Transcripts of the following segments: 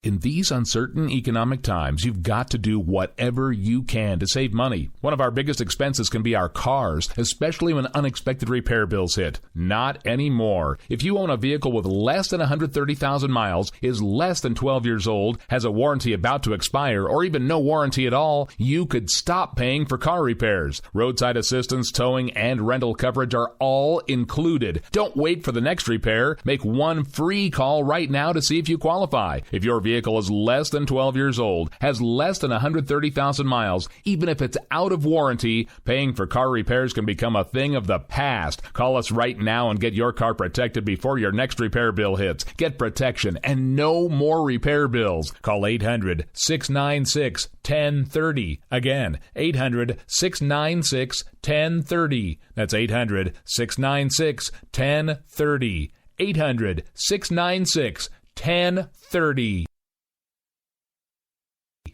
In these uncertain economic times, you've got to do whatever you can to save money. One of our biggest expenses can be our cars, especially when unexpected repair bills hit. Not anymore. If you own a vehicle with less than 130,000 miles, is less than 12 years old, has a warranty about to expire, or even no warranty at all, you could stop paying for car repairs. Roadside assistance, towing, and rental coverage are all included. Don't wait for the next repair. Make one free call right now to see if you qualify. If your vehicle is less than 12 years old, has less than 130,000 miles, even if it's out of warranty, paying for car repairs can become a thing of the past. Call us right now and get your car protected before your next repair bill hits. Get protection and no more repair bills. Call 800-696-1030. Again, 800-696-1030. That's 800-696-1030. 800-696-1030.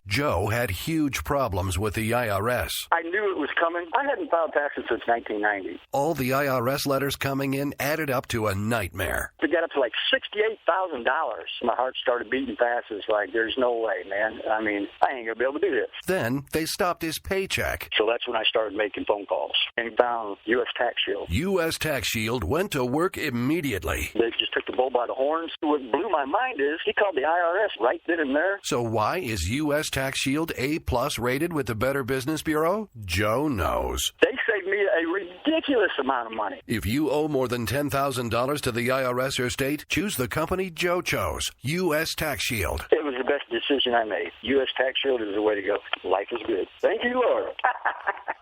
Joe had huge problems with the IRS. I knew it was coming. I hadn't filed taxes since 1990. All the IRS letters coming in added up to a nightmare. It got up to like $68,000. My heart started beating fast. It's like, there's no way, man. I mean, I ain't going to be able to do this. Then they stopped his paycheck. So that's when I started making phone calls and found U.S. Tax Shield. U.S. Tax Shield went to work immediately. They just took the bull by the horns. What blew my mind is he called the IRS right then and there. So why is U.S. Tax Shield A+ rated with the Better Business Bureau? Joe knows. They saved me a ridiculous amount of money. If you owe more than $10,000 to the IRS or state, choose the company Joe chose, U.S. Tax Shield. It was the best decision I made. U.S. Tax Shield is the way to go. Life is good. Thank you, Lord.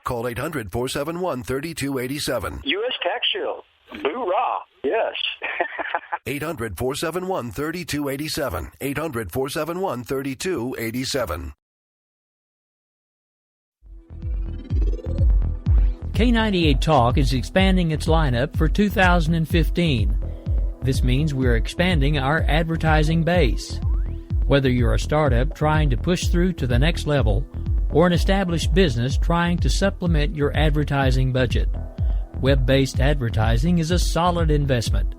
Call 800-471-3287. U.S. Tax Shield. Boo-rah. Yes. 800-471-3287. 800-471-3287. K98 Talk is expanding its lineup for 2015. This means we're expanding our advertising base. Whether you're a startup trying to push through to the next level or an established business trying to supplement your advertising budget, web-based advertising is a solid investment.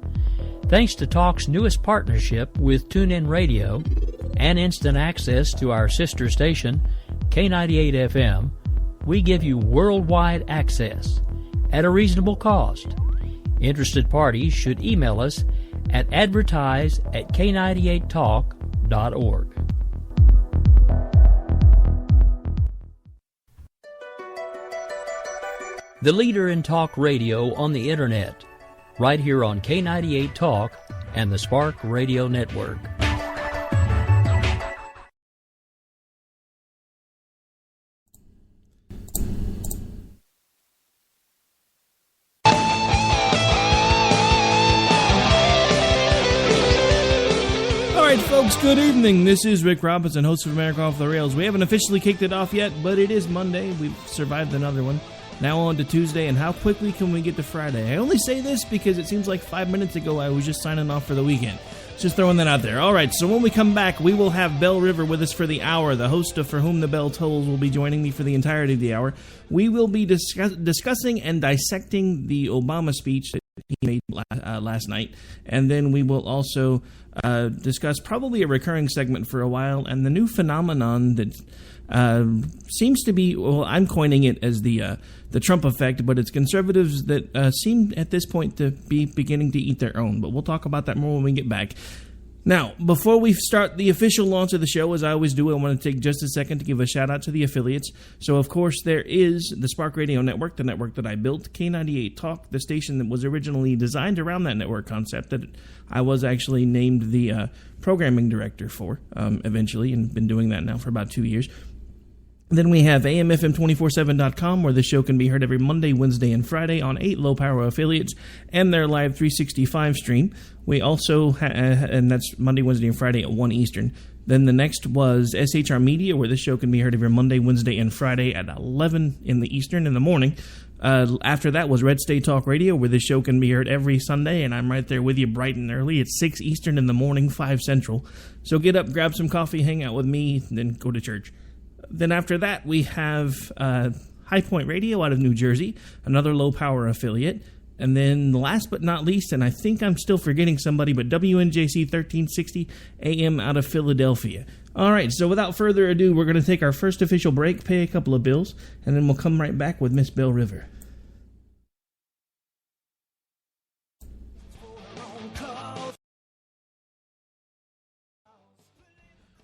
Thanks to Talk's newest partnership with TuneIn Radio and instant access to our sister station, K98 FM, we give you worldwide access at a reasonable cost. Interested parties should email us at advertise@k98talk.org. The leader in talk radio on the Internet, right here on K98 Talk and the Spark Radio Network. Folks, good evening. This is Rick Robinson, host of America Off the Rails. We haven't officially kicked it off yet, but it is Monday. We've survived another one. Now on to Tuesday, and how quickly can we get to Friday? I only say this because it seems like 5 minutes ago I was just signing off for the weekend. Just throwing that out there. All right, so when we come back, we will have Belle River with us for the hour. The host of For Whom the Bell Tolls will be joining me for the entirety of the hour. We will be discussing and dissecting the Obama speech that he made last night, and then we will also discuss probably a recurring segment for a while, and the new phenomenon that seems to be, well, I'm coining it as the Trump effect, but it's conservatives that seem at this point to be beginning to eat their own. But we'll talk about that more when we get back. Now, before we start the official launch of the show, as I always do, I want to take just a second to give a shout-out to the affiliates. So, of course, there is the Spark Radio Network, the network that I built, K98 Talk, the station that was originally designed around that network concept that I was actually named the programming director for eventually, and been doing that now for about 2 years. Then we have AMFM247.com, where the show can be heard every Monday, Wednesday, and Friday on 8 low-power affiliates and their live 365 stream. We also, and that's Monday, Wednesday, and Friday at 1 Eastern. Then the next was SHR Media, where this show can be heard every Monday, Wednesday, and Friday at 11 in the Eastern in the morning. After that was Red State Talk Radio, where this show can be heard every Sunday, and I'm right there with you bright and early. It's 6 Eastern in the morning, 5 Central. So get up, grab some coffee, hang out with me, and then go to church. Then after that, we have High Point Radio out of New Jersey, another low-power affiliate. And then last but not least, and I think I'm still forgetting somebody, but WNJC 1360 AM out of Philadelphia. All right, so without further ado, we're going to take our first official break, pay a couple of bills, and then we'll come right back with Miss Belle River.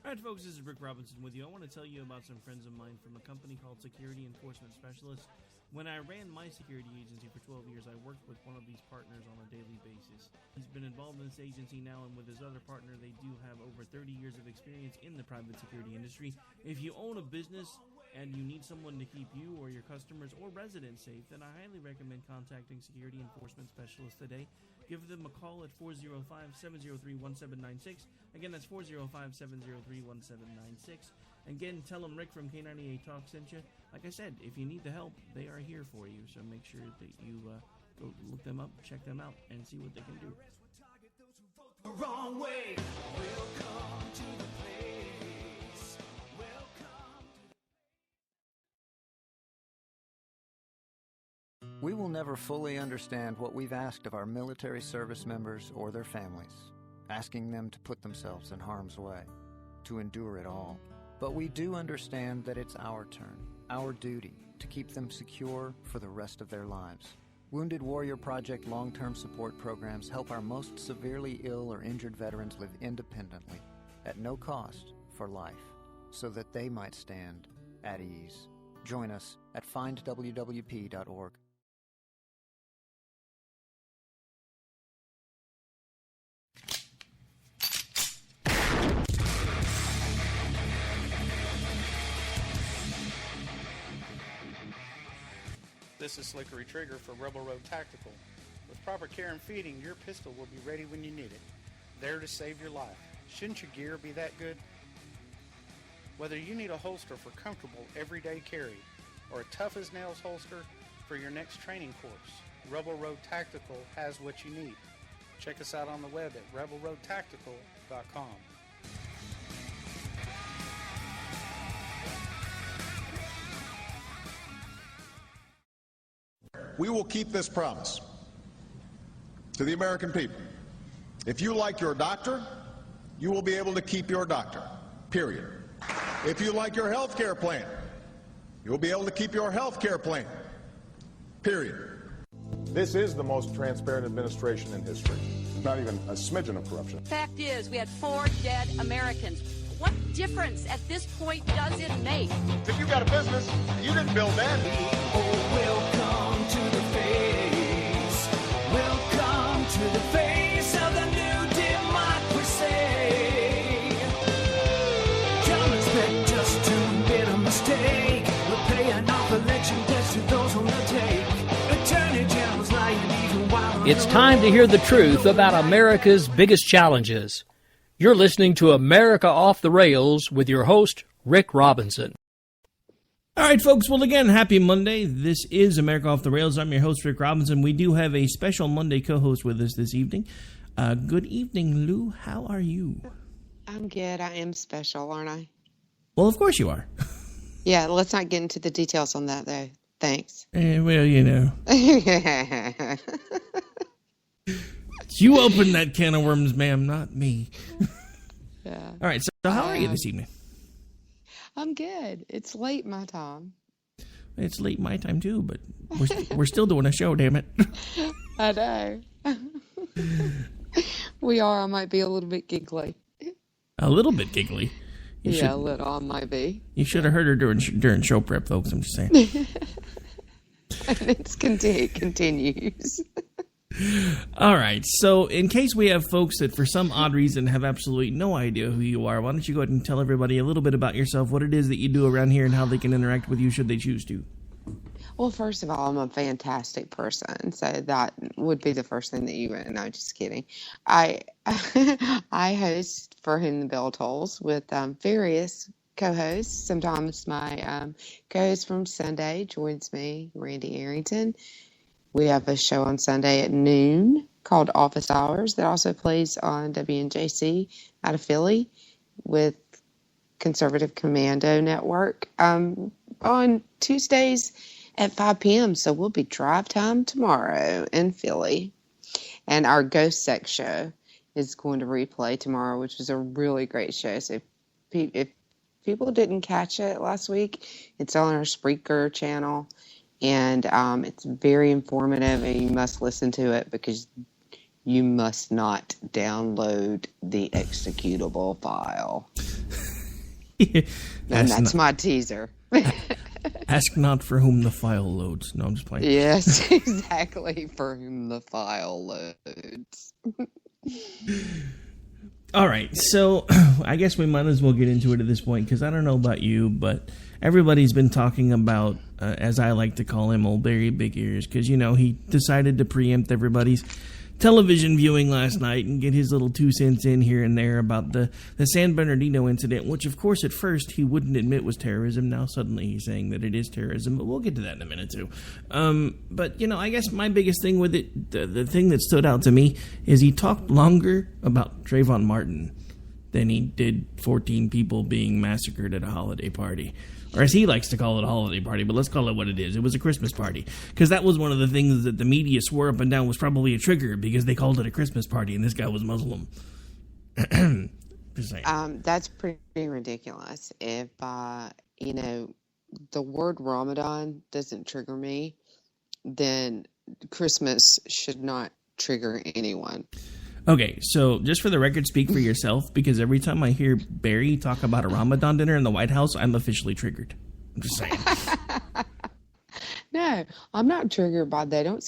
All right, folks, this is Rick Robinson with you. I want to tell you about some friends of mine from a company called Security Enforcement Specialists. When I ran my security agency for 12 years, I worked with one of these partners on a daily basis. He's been involved in this agency now, and with his other partner, they do have over 30 years of experience in the private security industry. If you own a business and you need someone to keep you or your customers or residents safe, then I highly recommend contacting Security Enforcement Specialists today. Give them a call at 405-703-1796. Again, that's 405-703-1796. Again, tell them Rick from K98 Talk sent you. Like I said, if you need the help, they are here for you. So make sure that you go look them up, check them out, and see what they can do. Wrong way. Welcome to the place. We will never fully understand what we've asked of our military service members or their families, asking them to put themselves in harm's way, to endure it all. But we do understand that it's our turn, our duty, to keep them secure for the rest of their lives. Wounded Warrior Project long-term support programs help our most severely ill or injured veterans live independently, at no cost, for life, so that they might stand at ease. Join us at findwwp.org. This is Slickery Trigger for Rebel Road Tactical. With proper care and feeding, your pistol will be ready when you need it, there to save your life. Shouldn't your gear be that good? Whether you need a holster for comfortable everyday carry or a tough-as-nails holster for your next training course, Rebel Road Tactical has what you need. Check us out on the web at rebelroadtactical.com. We will keep this promise to the American people. If you like your doctor, you will be able to keep your doctor, period. If you like your health care plan, you'll be able to keep your health care plan, period. This is the most transparent administration in history. Not even a smidgen of corruption. Fact is, we had 4 dead Americans. What difference at this point does it make? If you got a business, you didn't build that. Welcome to the face. Welcome to the face of the new democracy. Don't expect us to admit a mistake. We're paying off election debts to those who undertake. Attorney General's lying even while It's time to hear the truth about America's biggest challenges. You're listening to America Off the Rails with your host, Rick Robinson. All right, folks. Well, again, happy Monday. This is America Off the Rails. I'm your host, Rick Robinson. We do have a special Monday co-host with us this evening. Good evening, Lou. How are you? I'm good. I am special, aren't I? Well, of course you are. Yeah, let's not get into the details on that, though. Thanks. Well, you know. You opened that can of worms, ma'am, not me. Yeah. All right, so how are you this evening? I'm good. It's late my time. It's late my time, too, but we're still doing a show, damn it. I know. We are. I might be a little bit giggly. A little bit giggly? A little. I might be. You should have heard her during show prep, folks. I'm just saying. It continues. All right, so in case we have folks that for some odd reason have absolutely no idea who you are, why don't you go ahead and tell everybody a little bit about yourself, what it is that you do around here, and how they can interact with you should they choose to. Well, first of all, I'm a fantastic person, so that would be the first thing that you would. No, just kidding. I host For Whom the Bell Tolls with various co-hosts. Sometimes my co-host from Sunday joins me, Randy Arrington. We have a show on Sunday at noon called Office Hours that also plays on WNJC out of Philly with Conservative Commando Network. On Tuesdays at 5 p.m. So we'll be drive time tomorrow in Philly. And our Ghost Sex show is going to replay tomorrow, which was a really great show. So if people didn't catch it last week, it's on our Spreaker channel. And it's very informative, and you must listen to it because you must not download the executable file. And that's my teaser. Ask not for whom the file loads. No, I'm just playing. Yes, exactly, for whom the file loads. All right, so I guess we might as well get into it at this point, because I don't know about you, but everybody's been talking about, as I like to call him, Old Barry Big Ears, because, you know, he decided to preempt everybody's television viewing last night and get his little 2 cents in here and there about the San Bernardino incident, which, of course, at first he wouldn't admit was terrorism. Now suddenly he's saying that it is terrorism, but we'll get to that in a minute, too. But, you know, I guess my biggest thing with it, the thing that stood out to me, is he talked longer about Trayvon Martin than he did 14 people being massacred at a holiday party. Or as he likes to call it, a holiday party, but let's call it what it is. It was a Christmas party. Because that was one of the things that the media swore up and down was probably a trigger, because they called it a Christmas party, and this guy was Muslim. Just saying. That's pretty ridiculous. If, you know, the word Ramadan doesn't trigger me, then Christmas should not trigger anyone. Okay, so just for the record, speak for yourself, because every time I hear Barry talk about a Ramadan dinner in the White House, I'm officially triggered. I'm just saying. No, I'm not triggered by they don't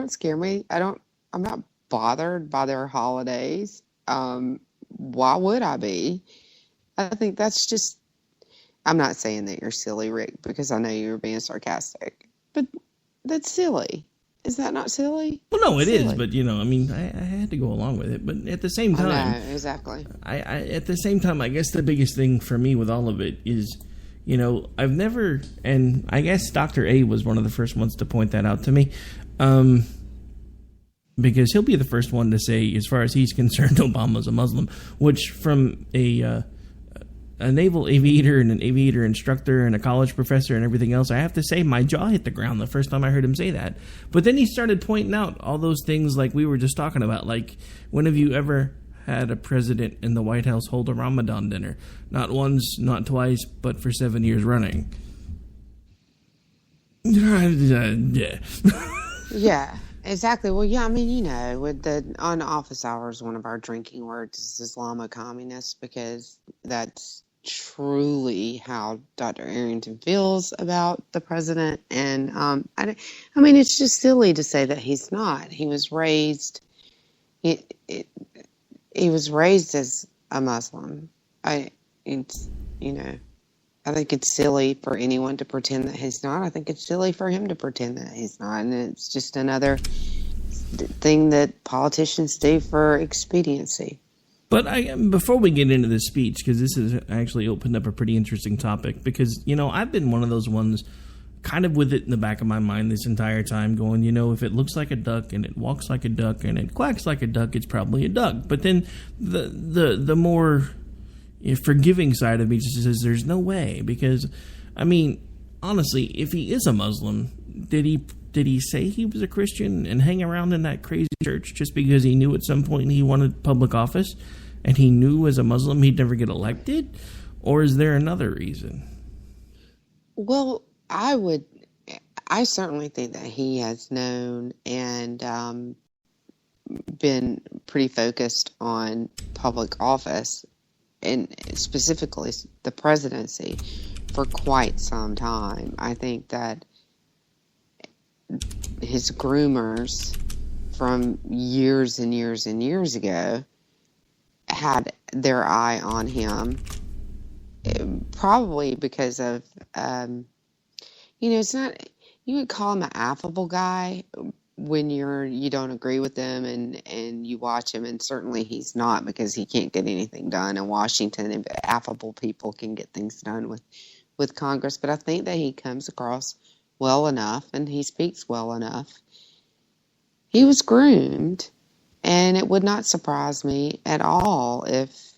scare me. I'm not bothered by their holidays. Why would I be? I think that's just, I'm not saying that you're silly, Rick, because I know you're being sarcastic, but that's silly. Is that not silly? Well, no, it is, but, you know, I mean, I had to go along with it. But at the same time... I know, exactly. At the same time, I guess the biggest thing for me with all of it is, you know, I've never... And I guess Dr. A was one of the first ones to point that out to me. Because he'll be the first one to say, as far as he's concerned, Obama's a Muslim. Which, from a naval aviator and an aviator instructor and a college professor and everything else, I have to say my jaw hit the ground the first time I heard him say that. But then he started pointing out all those things like we were just talking about, like, when have you ever had a president in the White House hold a Ramadan dinner? Not once, not twice, but for 7 years running. Yeah. Yeah, exactly. Well, yeah, I mean, you know, with on office hours, one of our drinking words is Islamo-communist, because that's truly how Dr. Arrington feels about the president. And I mean, it's just silly to say that he's not. He was raised, he was raised as a Muslim. I think it's silly for anyone to pretend that he's not. I think it's silly for him to pretend that he's not. And it's just another thing that politicians do for expediency. But before we get into this speech, because this has actually opened up a pretty interesting topic, because, you know, I've been one of those ones kind of with it in the back of my mind this entire time going, you know, if it looks like a duck and it walks like a duck and it quacks like a duck, it's probably a duck. But then the more forgiving side of me just says there's no way, because, I mean, honestly, if he is a Muslim, did he say he was a Christian and hang around in that crazy church just because he knew at some point he wanted public office and he knew as a Muslim he'd never get elected? Or is there another reason? Well, I certainly think that he has known and been pretty focused on public office, and specifically the presidency, for quite some time. I think that his groomers from years and years and years ago had their eye on him, probably because of, it's not, you would call him an affable guy when you don't agree with him and you watch him, and certainly he's not, because he can't get anything done in Washington, and affable people can get things done with Congress. But I think that he comes across well enough and he speaks well enough. He was groomed, and it would not surprise me at all if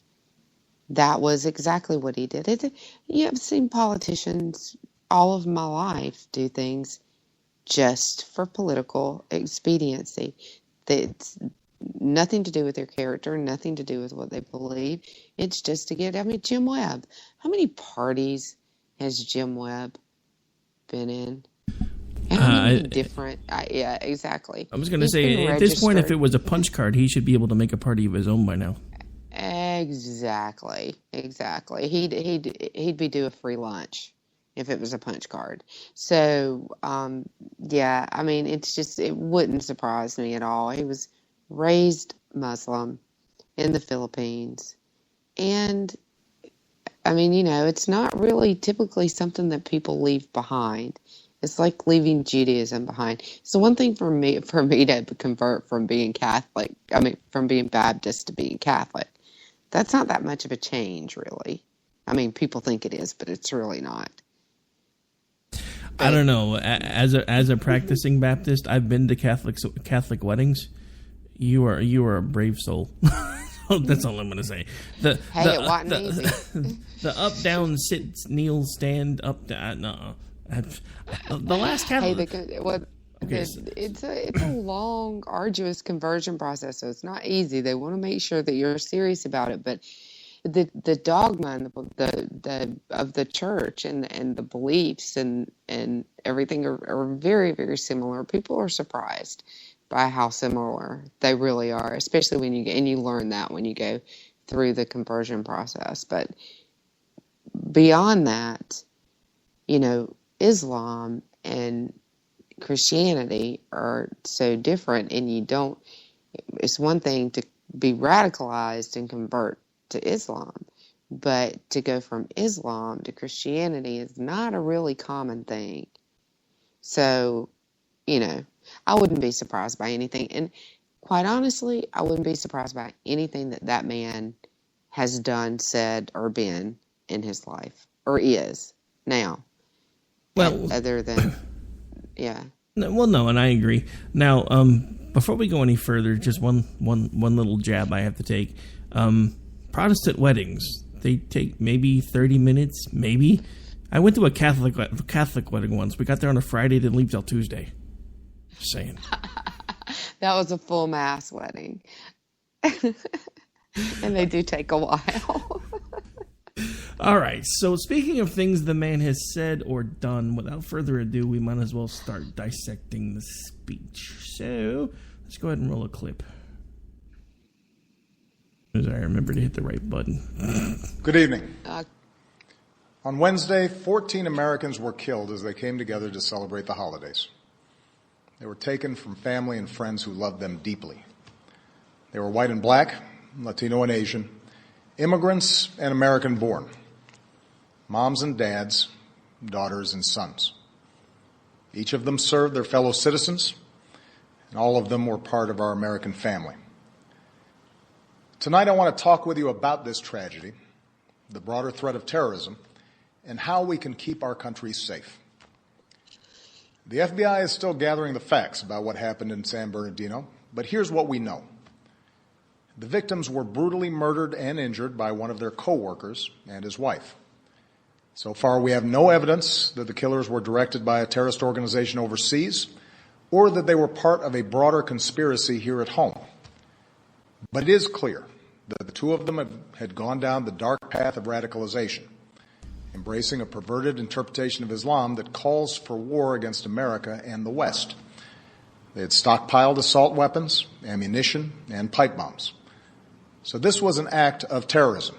that was exactly what he did. You have seen politicians all of my life do things just for political expediency. It's nothing to do with their character, nothing to do with what they believe. It's just to get, Jim Webb. How many parties has Jim Webb been in? How many different? Yeah, exactly. I was going to say, at this point, if it was a punch card, he should be able to make a party of his own by now. Exactly. He'd be due a free lunch if it was a punch card. So, yeah, it wouldn't surprise me at all. He was raised Muslim in the Philippines. And, it's not really typically something that people leave behind. It's like leaving Judaism behind. So one thing for me to convert from being Catholic, from being Baptist to being Catholic, that's not that much of a change, really. People think it is, but it's really not. I don't know. As a practicing Baptist, I've been to Catholic weddings. You are a brave soul. That's all I'm going to say. It wasn't easy. The up, down, sit, kneel, stand, up, down. No. The last Catholic. It's a long, arduous conversion process, so it's not easy. They want to make sure that you're serious about it, but the dogma and of the church and the beliefs and everything are very, very similar. People are surprised by how similar they really are, especially when you learn that when you go through the conversion process. But beyond that, Islam and Christianity are so different, and it's one thing to be radicalized and convert to Islam, but to go from Islam to Christianity is not a really common thing. So, I wouldn't be surprised by anything. And quite honestly, I wouldn't be surprised by anything that man has done, said, or been in his life, or is now. Well, other than, yeah. No, and I agree. Now, before we go any further, just one little jab I have to take. Protestant weddings, they take maybe 30 minutes, maybe. I went to a Catholic wedding once. We got there on a Friday, didn't leave till Tuesday. Just saying. That was a full mass wedding. And they do take a while. All right, so speaking of things the man has said or done, without further ado, we might as well start dissecting the speech. So, let's go ahead and roll a clip. As I remember to hit the right button. Good evening. On Wednesday, 14 Americans were killed as they came together to celebrate the holidays. They were taken from family and friends who loved them deeply. They were white and black, Latino and Asian, immigrants and American-born, moms and dads, daughters and sons. Each of them served their fellow citizens, and all of them were part of our American family. Tonight I want to talk with you about this tragedy, the broader threat of terrorism, and how we can keep our country safe. The FBI is still gathering the facts about what happened in San Bernardino, but here's what we know. The victims were brutally murdered and injured by one of their co-workers and his wife. So far, we have no evidence that the killers were directed by a terrorist organization overseas or that they were part of a broader conspiracy here at home. But it is clear that the two of them had gone down the dark path of radicalization, embracing a perverted interpretation of Islam that calls for war against America and the West. They had stockpiled assault weapons, ammunition, and pipe bombs. So this was an act of terrorism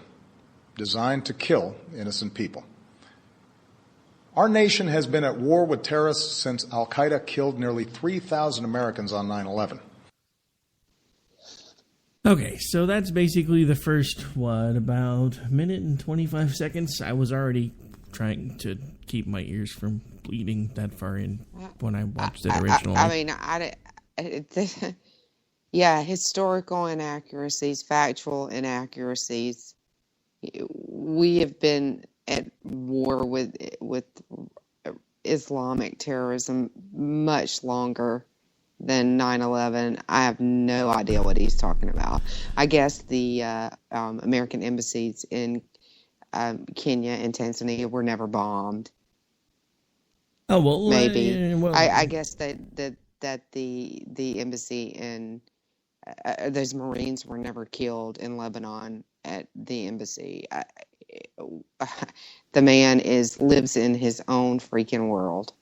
designed to kill innocent people. Our nation has been at war with terrorists since Al-Qaeda killed nearly 3,000 Americans on 9/11. Okay, so that's basically the first, about a minute and 25 seconds. I was already trying to keep my ears from bleeding that far in when I watched it originally. Yeah, historical inaccuracies, factual inaccuracies. We have been at war with Islamic terrorism much longer than 9/11. I have no idea what he's talking about. I guess the American embassies in Kenya and Tanzania were never bombed. Oh well, maybe. well, I guess that the embassy and those Marines were never killed in Lebanon at the embassy. The man lives in his own freaking world.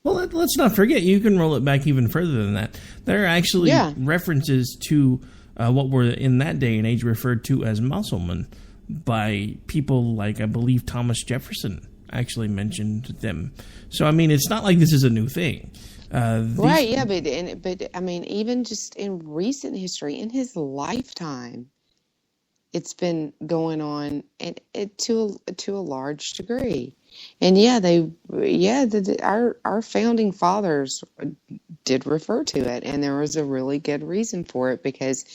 Well, let's not forget, you can roll it back even further than that. There are actually references to what were in that day and age referred to as Mussulman by people like, I believe, Thomas Jefferson actually mentioned them. So, I mean, it's not like this is a new thing. Right, yeah, but I mean, even just in recent history, in his lifetime, it's been going on to a large degree. And our founding fathers did refer to it, and there was a really good reason for it, because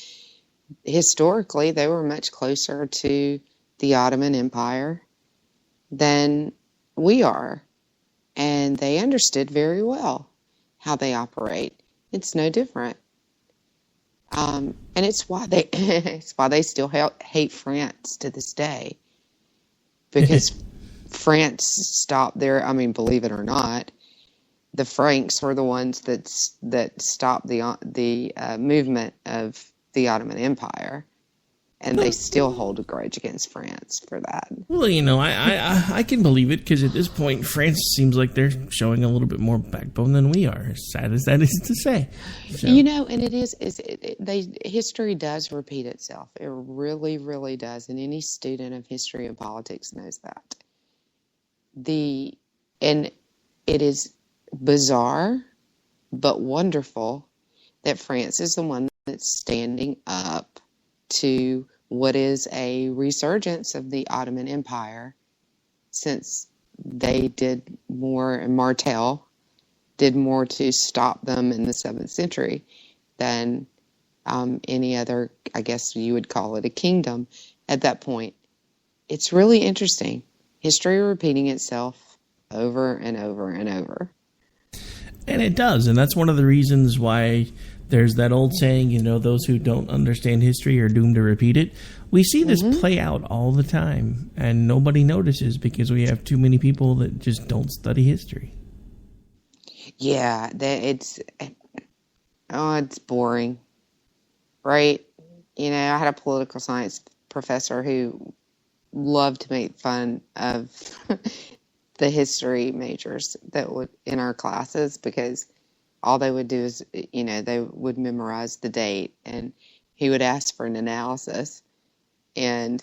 historically they were much closer to the Ottoman Empire than we are, and they understood very well how they operate. It's no different. And it's why they still hate France to this day, because France stopped there. I mean, believe it or not, the Franks were the ones that stopped the movement of the Ottoman Empire, and they still hold a grudge against France for that. Well, I can believe it, because at this point, France seems like they're showing a little bit more backbone than we are, as sad as that is to say. So. And history does repeat itself. It really, really does, and any student of history and politics knows that. And it is bizarre, but wonderful that France is the one that's standing up to what is a resurgence of the Ottoman Empire, since they did more, and Martel did more to stop them in the 7th century than any other, I guess you would call it, a kingdom at that point. It's really interesting. History repeating itself over and over and over. And it does, and that's one of the reasons why there's that old saying, those who don't understand history are doomed to repeat it. We see this play out all the time, and nobody notices because we have too many people that just don't study history. Yeah, it's boring, right? I had a political science professor who loved to make fun of the history majors that would in our classes, because all they would do is, they would memorize the date, and he would ask for an analysis, and,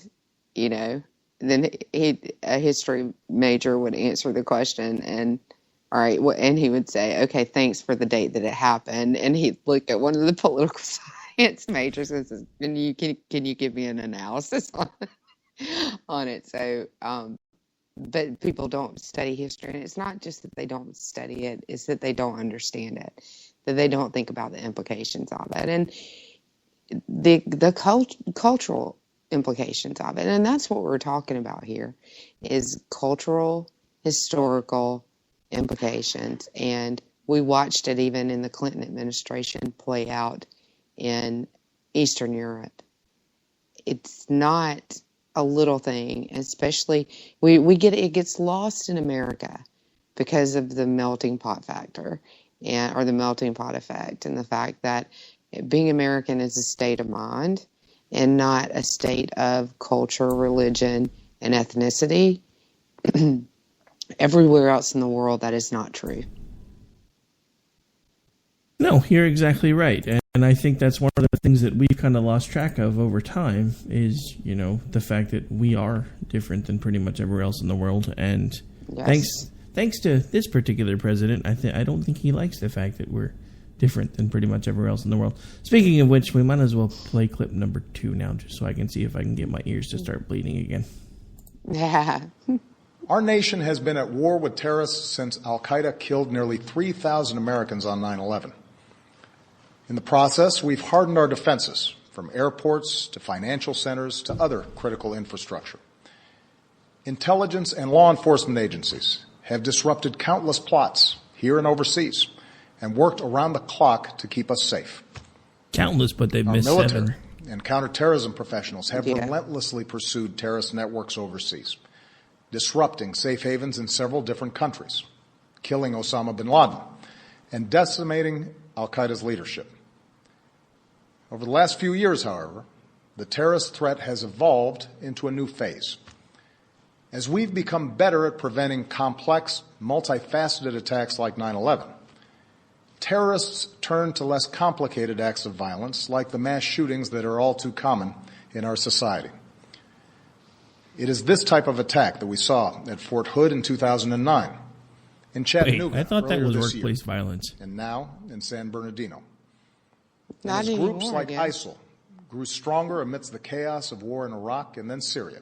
then a history major would answer the question, and all right, and he would say, okay, thanks for the date that it happened, and he'd look at one of the political science majors and says, can you give me an analysis on it? So, but people don't study history, and it's not just that they don't study it, it's that they don't understand it, that they don't think about the implications of it, and the cultural implications of it. And that's what we're talking about here, is cultural, historical implications. And we watched it even in the Clinton administration play out in Eastern Europe. It's not a little thing, especially it gets lost in America because of the melting pot factor, or the melting pot effect, and the fact that being American is a state of mind and not a state of culture, religion, and ethnicity. Everywhere else in the world, that is not true. No, you're exactly right. And I think that's one of the things that we've kind of lost track of over time is, the fact that we are different than pretty much everywhere else in the world. And thanks to this particular president, I don't think he likes the fact that we're different than pretty much everywhere else in the world. Speaking of which, we might as well play clip number 2 now, just so I can see if I can get my ears to start bleeding again. Yeah. Our nation has been at war with terrorists since Al-Qaeda killed nearly 3,000 Americans on 9/11. In the process, we've hardened our defenses, from airports to financial centers to other critical infrastructure. Intelligence and law enforcement agencies have disrupted countless plots here and overseas and worked around the clock to keep us safe. Countless, but they've missed 7. Military and counterterrorism professionals have relentlessly pursued terrorist networks overseas, disrupting safe havens in several different countries, killing Osama bin Laden and decimating al-Qaeda's leadership. Over the last few years, however, the terrorist threat has evolved into a new phase. As we've become better at preventing complex, multifaceted attacks like 9/11, terrorists turn to less complicated acts of violence like the mass shootings that are all too common in our society. It is this type of attack that we saw at Fort Hood in 2009, in Chattanooga I thought that earlier was this workplace year, violence. and now in San Bernardino. And Not as anymore, groups I like guess. ISIL grew stronger amidst the chaos of war in Iraq and then Syria,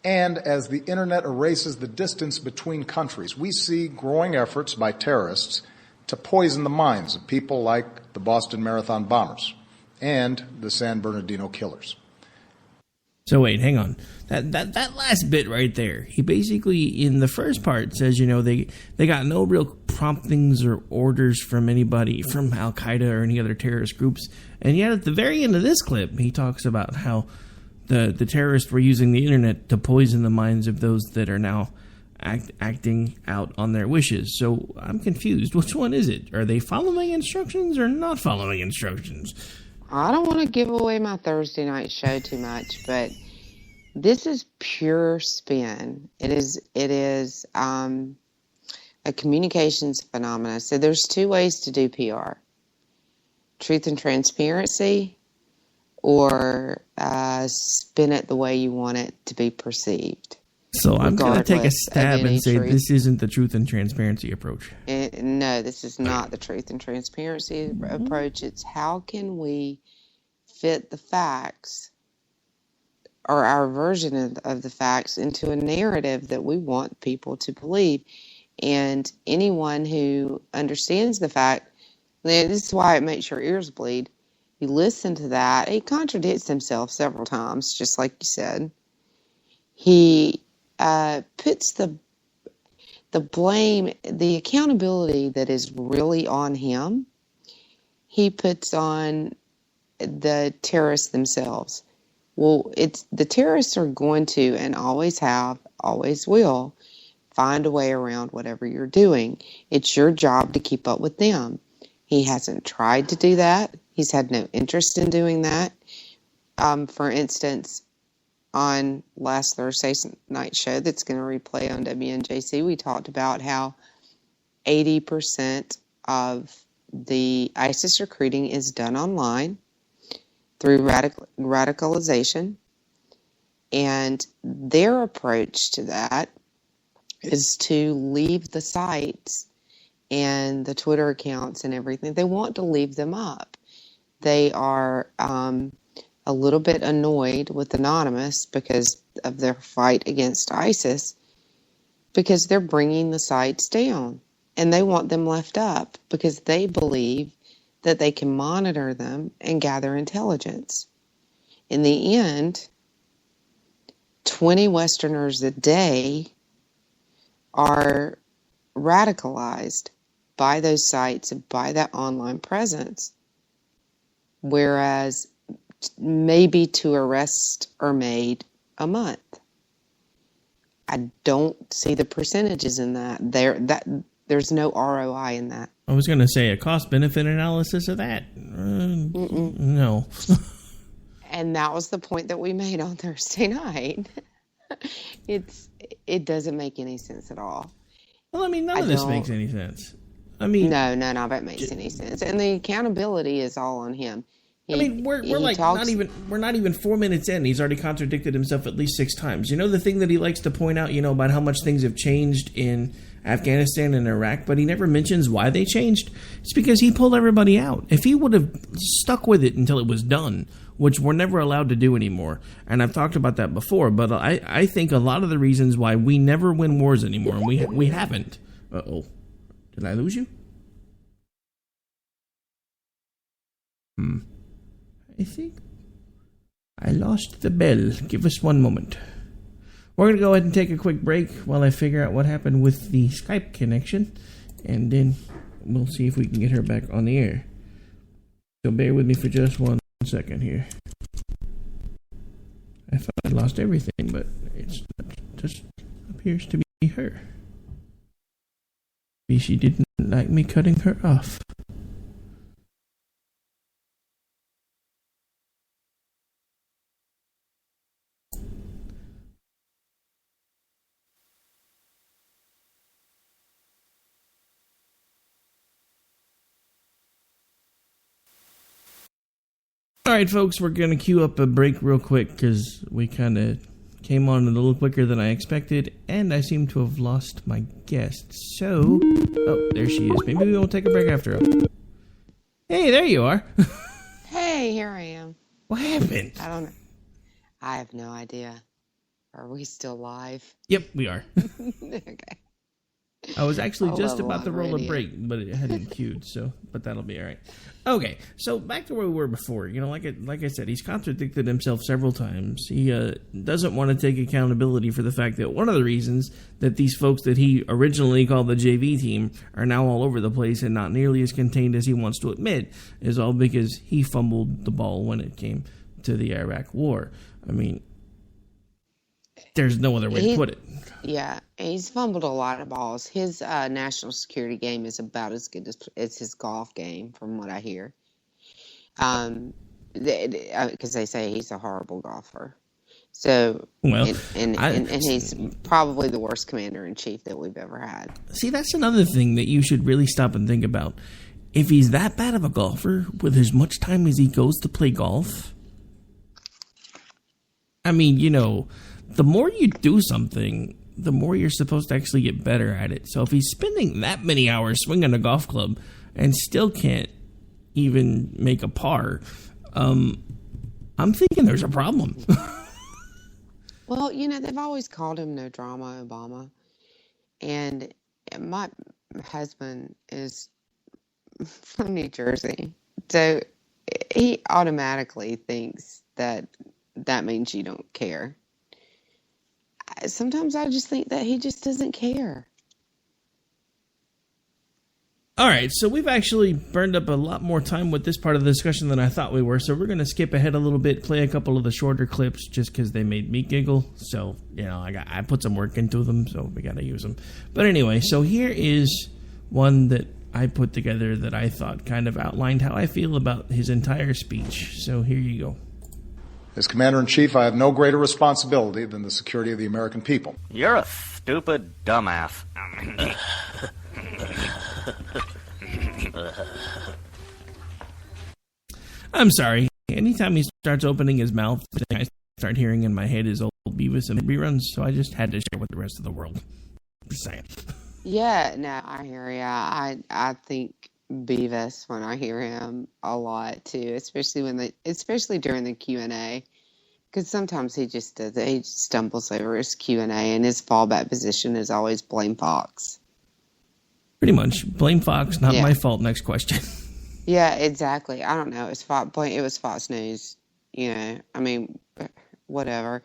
and as the internet erases the distance between countries, we see growing efforts by terrorists to poison the minds of people like the Boston Marathon bombers and the San Bernardino killers. So wait, hang on. That last bit right there, he basically, in the first part, says, they got no real promptings or orders from anybody, from Al-Qaeda or any other terrorist groups. And yet at the very end of this clip, he talks about how the terrorists were using the internet to poison the minds of those that are now acting out on their wishes. So I'm confused. Which one is it? Are they following instructions or not following instructions? I don't want to give away my Thursday night show too much, but this is pure spin. It is a communications phenomenon. So there's two ways to do PR: truth and transparency, or spin it the way you want it to be perceived. So I'm going to take a stab and say truth. this isn't the truth and transparency approach. No, this is not the truth and transparency approach. It's how can we fit the facts, or our version of the facts, into a narrative that we want people to believe. And anyone who understands the fact, this is why it makes your ears bleed. You listen to that, he contradicts himself several times, just like you said. He puts the blame, the accountability that is really on him, he puts on the terrorists themselves. Well, the terrorists are going to, and always have, always will, find a way around whatever you're doing. It's your job to keep up with them. He hasn't tried to do that. He's had no interest in doing that. For instance, on last Thursday's night show that's going to replay on WNJC, we talked about how 80% of the ISIS recruiting is done online through radicalization. And their approach to that is to leave the sites and the Twitter accounts and everything. They want to leave them up. They are a little bit annoyed with Anonymous because of their fight against ISIS, because they're bringing the sites down, and they want them left up because they believe that they can monitor them and gather intelligence. In the end, 20 Westerners a day are radicalized by those sites and by that online presence, whereas maybe 2 arrests are made a month. I don't see the percentages in that. There's no ROI in that. I was going to say a cost-benefit analysis of that. No. And that was the point that we made on Thursday night. It doesn't make any sense at all. Well, I mean, none of this makes any sense. I mean, no, none of it makes any sense. And the accountability is all on him. We're not even 4 minutes in. He's already contradicted himself at least 6 times. You know the thing that he likes to point out, about how much things have changed in Afghanistan and Iraq, but he never mentions why they changed. It's because he pulled everybody out. If he would have stuck with it until it was done, which we're never allowed to do anymore, and I've talked about that before, but I think a lot of the reasons why we never win wars anymore, and we haven't. Uh-oh. Did I lose you? I think I lost the bell. Give us 1 moment. We're going to go ahead and take a quick break while I figure out what happened with the Skype connection, and then we'll see if we can get her back on the air. So bear with me for just 1 second here. I thought I lost everything, but it just appears to be her. Maybe she didn't like me cutting her off. All right, folks, we're going to queue up a break real quick because we kind of came on a little quicker than I expected, and I seem to have lost my guest. So, oh, there she is. Maybe we won't take a break after all. Hey, there you are. Hey, here I am. What happened? I don't know. I have no idea. Are we still live? Yep, we are. Okay. I was actually I'll just level about to on roll a radio. break, but it hadn't queued, so, but that'll be all right. Okay, so back to where we were before. You know, like I said, he's contradicted himself several times. He doesn't want to take accountability for the fact that one of the reasons that these folks that he originally called the JV team are now all over the place and not nearly as contained as he wants to admit is all because he fumbled the ball when it came to the Iraq War. I mean, there's no other way to put it. Yeah, he's fumbled a lot of balls. His national security game is about as good as his golf game, from what I hear. Because they say he's a horrible golfer. So, well, and he's probably the worst commander-in-chief that we've ever had. See, that's another thing that you should really stop and think about. If he's that bad of a golfer, with as much time as he goes to play golf, I mean, you know, the more you do something, the more you're supposed to actually get better at it. So if he's spending that many hours swinging a golf club and still can't even make a par, I'm thinking there's a problem. Well, you know, they've always called him No Drama Obama. And my husband is from New Jersey. So he automatically thinks that means you don't care. Sometimes I just think that he just doesn't care. All right, so we've actually burned up a lot more time with this part of the discussion than I thought we were, so we're going to skip ahead a little bit, play a couple of the shorter clips just because they made me giggle. So, you know, I put some work into them, so we got to use them. But anyway, so here is one that I put together that I thought kind of outlined how I feel about his entire speech. So here you go. As Commander-in-Chief, I have no greater responsibility than the security of the American people. You're a stupid dumbass. I'm sorry. Anytime he starts opening his mouth, I start hearing in my head his old Beavis and reruns, so I just had to share with the rest of the world. Just saying. Yeah, no, I hear ya. I think Beavis when I hear him a lot too, especially during the Q&A, because sometimes he just stumbles over his Q&A, and his fallback position is always blame Fox. Pretty much, blame Fox, not my fault. Next question. Yeah, exactly. I don't know. It was Fox News. You know, I mean, whatever.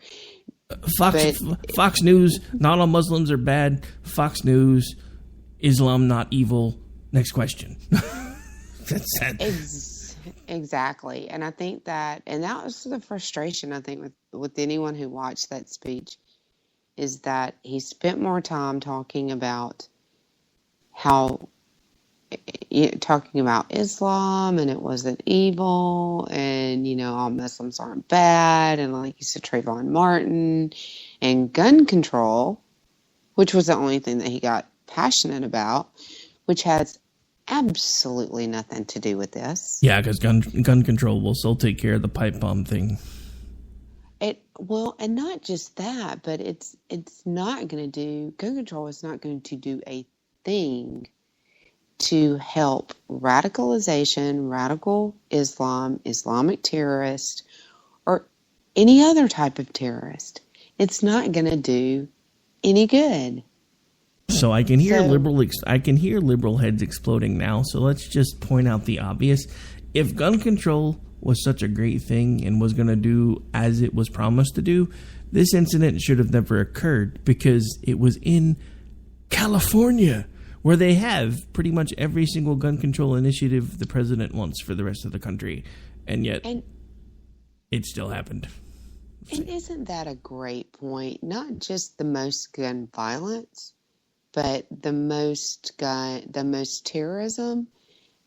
Fox News. Not all Muslims are bad. Fox News. Islam not evil. Next question. That's sad. Exactly. And I think that was the frustration, I think, with anyone who watched that speech, is that he spent more time talking about Islam, and it wasn't evil, and, you know, all Muslims aren't bad, and like you said, Trayvon Martin, and gun control, which was the only thing that he got passionate about, which has absolutely nothing to do with this. Yeah, because gun control will still take care of the pipe bomb thing. Well, and not just that, but it's not going to do, gun control is not going to do a thing to help radicalization, radical Islam, Islamic terrorist, or any other type of terrorist. It's not going to do any good. So I can hear liberal heads exploding now. So let's just point out the obvious. If gun control was such a great thing and was going to do as it was promised to do, this incident should have never occurred, because it was in California, where they have pretty much every single gun control initiative the president wants for the rest of the country. And yet it still happened. And isn't that a great point? Not just the most gun violence, but the most terrorism,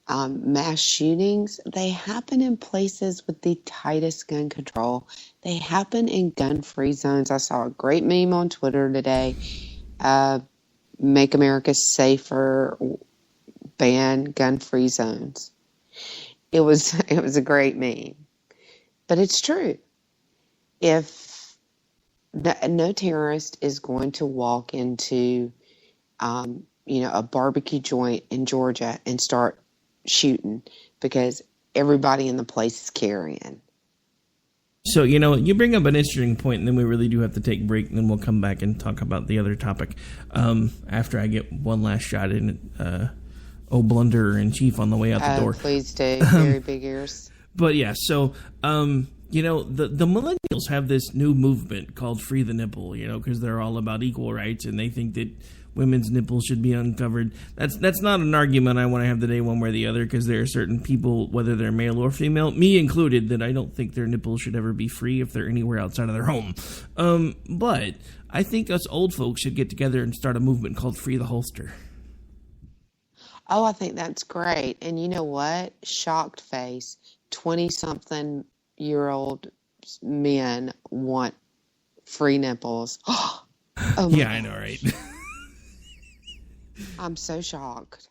mass shootings, they happen in places with the tightest gun control. They happen in gun-free zones. I saw a great meme on Twitter today. Make America safer, ban gun-free zones. It was a great meme. But it's true. If no terrorist is going to walk into a barbecue joint in Georgia and start shooting because everybody in the place is carrying. So, you bring up an interesting point, and then we really do have to take a break, and then we'll come back and talk about the other topic after I get one last shot in Blunderer in Chief on the way out the door. Please do. Very big ears. But, yeah, so, the millennials have this new movement called Free the Nipple, because they're all about equal rights, and they think that women's nipples should be uncovered. That's not an argument I want to have today one way or the other, because there are certain people, whether they're male or female, me included, that I don't think their nipples should ever be free if they're anywhere outside of their home. But I think us old folks should get together and start a movement called Free the Holster. Oh, I think that's great. And you know what? Shocked face. 20-something-year-old men want free nipples. Oh yeah, I know, right? I'm so shocked.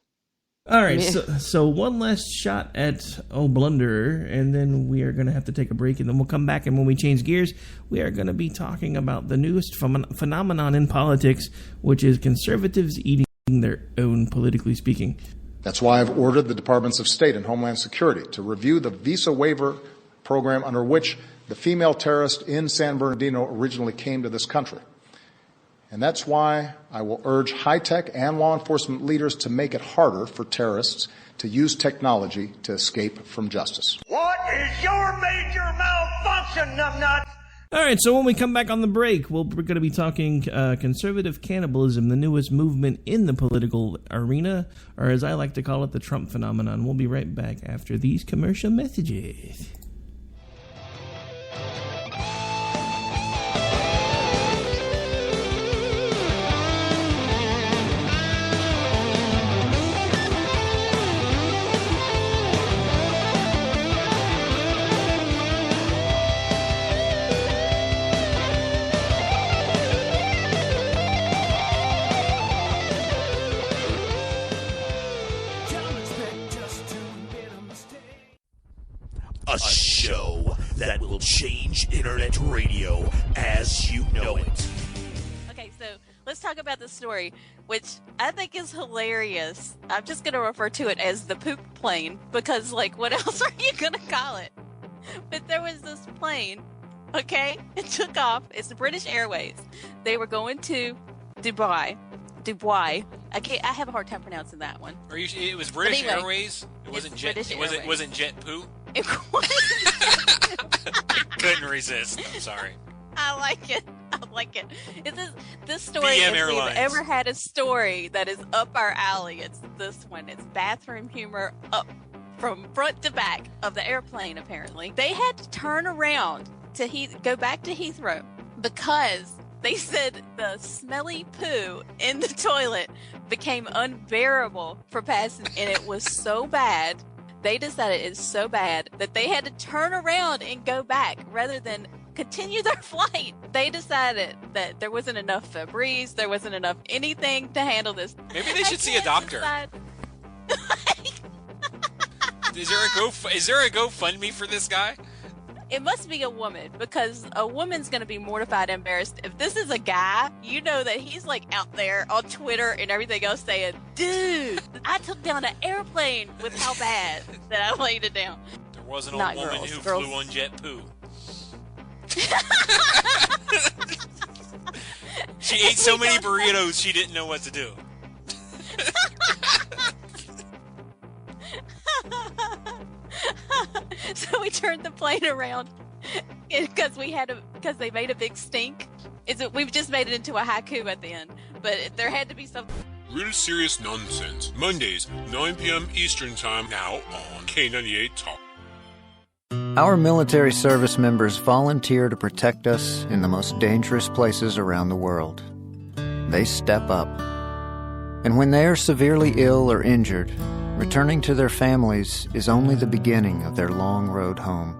All right, so one last shot at Blunderer, and then we are going to have to take a break, and then we'll come back, and when we change gears, we are going to be talking about the newest phenomenon in politics, which is conservatives eating their own, politically speaking. That's why I've ordered the Departments of State and Homeland Security to review the visa waiver program under which the female terrorist in San Bernardino originally came to this country. And that's why I will urge high-tech and law enforcement leaders to make it harder for terrorists to use technology to escape from justice. What is your major malfunction, numbnuts? All right, so when we come back on the break, we're going to be talking conservative cannibalism, the newest movement in the political arena, or as I like to call it, the Trump phenomenon. We'll be right back after these commercial messages. A show that will change internet radio as you know it. Okay, so let's talk about the story, which I think is hilarious. I'm just going to refer to it as the poop plane, because, what else are you going to call it? But there was this plane, okay? It took off. It's the British Airways. They were going to Dubai. I have a hard time pronouncing that one. It was British Airways? It wasn't Jet. It wasn't Jet Poo? It wasn't. Couldn't resist. I'm sorry. I like it. This story, if we've ever had a story that is up our alley, it's this one. It's bathroom humor up from front to back of the airplane, apparently. They had to turn around to go back to Heathrow because they said the smelly poo in the toilet became unbearable for passengers, and it was so bad. They decided it's so bad that they had to turn around and go back rather than continue their flight. They decided that there wasn't enough Febreze, there wasn't enough anything to handle this. Maybe they should see a doctor. Is there a GoFundMe for this guy? It must be a woman, because a woman's going to be mortified and embarrassed. If this is a guy, you know that he's out there on Twitter and everything else saying, dude, I took down an airplane with how bad that I laid it down. There was an old woman who flew on jet poo. She ate so many burritos she didn't know what to do. So we turned the plane around because they made a big stink. We've just made it into a haiku at the end, but there had to be something. Real Serious Nonsense, Mondays, 9 p.m. Eastern Time, now on K98 Talk. Our military service members volunteer to protect us in the most dangerous places around the world. They step up, And when they are severely ill or injured, returning to their families is only the beginning of their long road home.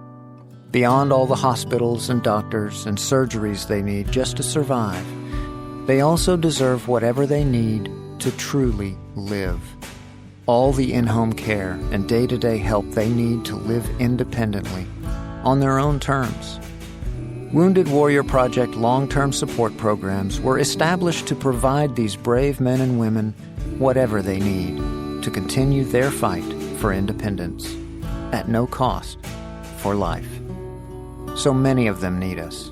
Beyond all the hospitals and doctors and surgeries they need just to survive, they also deserve whatever they need to truly live. All the in-home care and day-to-day help they need to live independently, on their own terms. Wounded Warrior Project long-term support programs were established to provide these brave men and women whatever they need to continue their fight for independence, at no cost, for life. So many of them need us,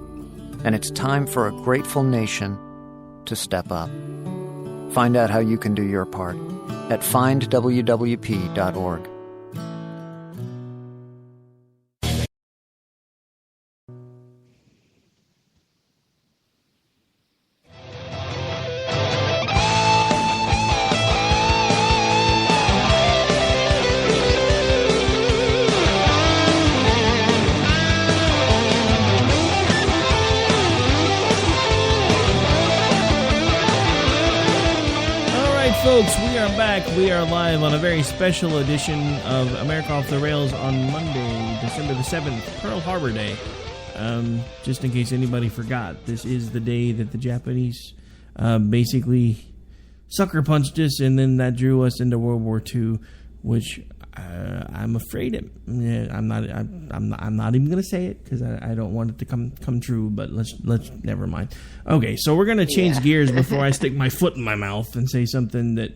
and it's time for a grateful nation to step up. Find out how you can do your part at findwwp.org. Folks, we are back. We are live on a very special edition of America Off the Rails on Monday, December the 7th, Pearl Harbor Day. Just in case anybody forgot, this is the day that the Japanese basically sucker punched us, and then that drew us into World War II, which I'm afraid it. I'm not even going to say it because I don't want it to come true. But let's never mind. Okay, so we're going to change gears before I stick my foot in my mouth and say something that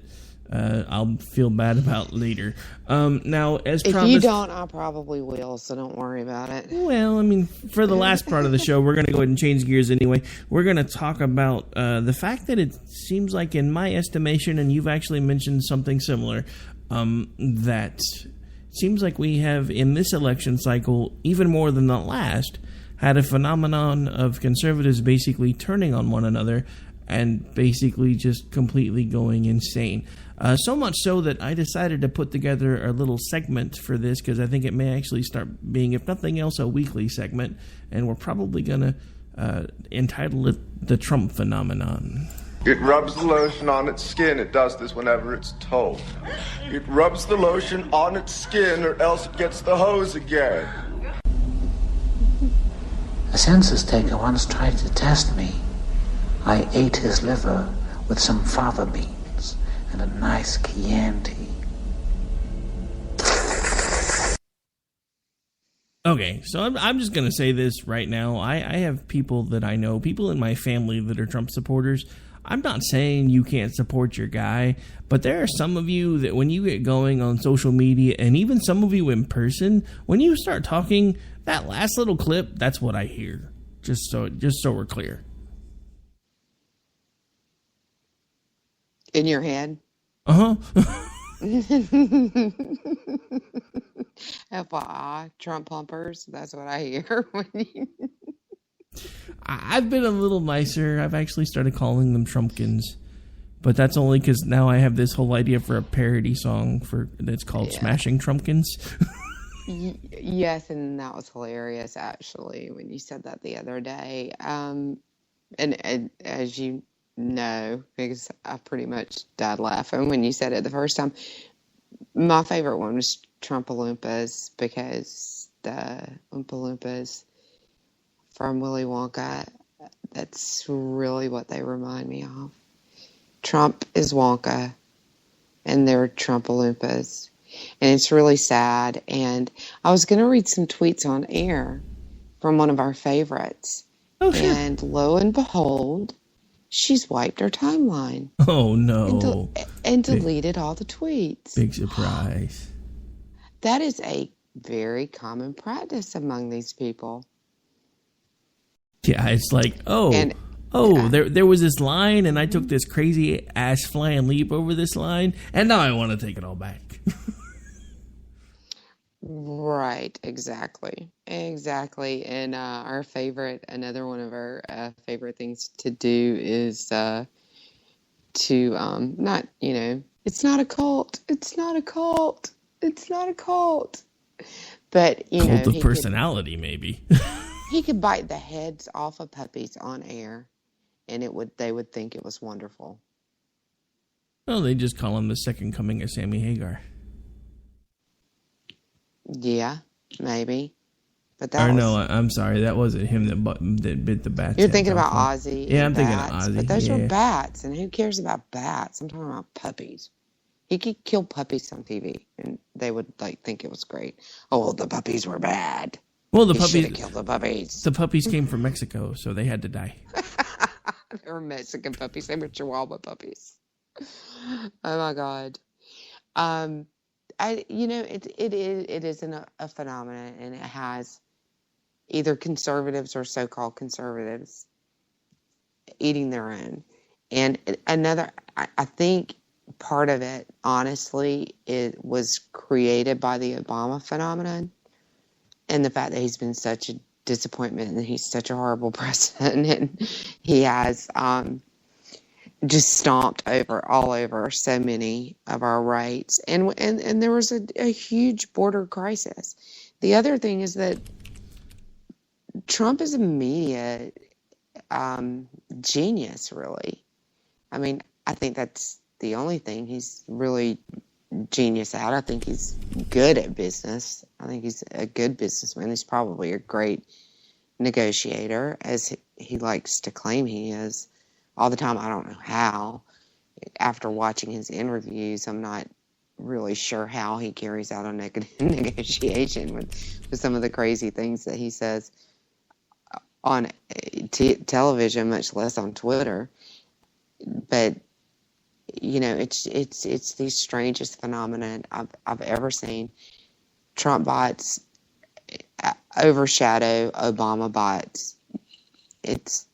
I'll feel bad about later. Now, as promised, if you don't, I probably will. So don't worry about it. Well, I mean, for the last part of the show, we're going to go ahead and change gears anyway. We're going to talk about the fact that it seems like, in my estimation, and you've actually mentioned something similar. That seems like we have, in this election cycle, even more than the last, had a phenomenon of conservatives basically turning on one another and basically just completely going insane. So much so that I decided to put together a little segment for this because I think it may actually start being, if nothing else, a weekly segment, and we're probably going to entitle it The Trump Phenomenon. It rubs the lotion on its skin. It does this whenever it's told. It rubs the lotion on its skin or else it gets the hose again. A census taker once tried to test me. I ate his liver with some fava beans and a nice Chianti. Okay, so I'm just going to say this right now. I have people that I know, people in my family that are Trump supporters. I'm not saying you can't support your guy, but there are some of you that when you get going on social media, and even some of you in person, when you start talking, that last little clip, that's what I hear. Just so we're clear. In your head? Uh-huh. FYI, Trump pumpers, that's what I hear when you... I've been a little nicer. I've actually started calling them Trumpkins, but that's only because now I have this whole idea for a parody song that's called Smashing Trumpkins. Yes, and that was hilarious, actually, when you said that the other day. And as you know, because I pretty much died laughing when you said it the first time, my favorite one was Trumpalumpas, because the Oompa Loompas from Willy Wonka, that's really what they remind me of. Trump is Wonka, and they're Trumpalumpas. And it's really sad. And I was going to read some tweets on air from one of our favorites. Oh, sure. And lo and behold, she's wiped her timeline. Oh, no. And deleted all the tweets. Big surprise. That is a very common practice among these people. Yeah, it's like, there was this line, and I took this crazy ass flying leap over this line, and now I want to take it all back. Right, exactly. And another one of our favorite things to do is not, it's not a cult. It's not a cult. It's not a cult. But, cult of personality, maybe. He could bite the heads off of puppies on air, and they would think it was wonderful. Well, they just call him the second coming of Sammy Hagar. Yeah, maybe. But I'm sorry, that wasn't him that bit the bat. You're thinking about Ozzy. Yeah, I'm thinking of Ozzy. But those were bats, and who cares about bats? I'm talking about puppies. He could kill puppies on TV, and they would think it was great. Oh, the puppies were bad. Well, he should have killed the puppies. The puppies came from Mexico, so they had to die. They were Mexican puppies. They were Chihuahua puppies. Oh my God. It isn't a phenomenon, and it has either conservatives or so-called conservatives eating their own. And I think part of it, honestly, it was created by the Obama phenomenon and the fact that he's been such a disappointment and he's such a horrible president, and he has just stomped all over so many of our rights, and there was a huge border crisis. The other thing is that Trump is a media genius, really. I mean, I think that's the only thing he's really genius at. I think he's good at business. I think he's a good businessman. He's probably a great negotiator, as he likes to claim he is all the time. I don't know how. After watching his interviews, I'm not really sure how he carries out a negotiation with some of the crazy things that he says on television, much less on Twitter. But it's the strangest phenomenon I've ever seen. Trump bots overshadow Obama bots. It's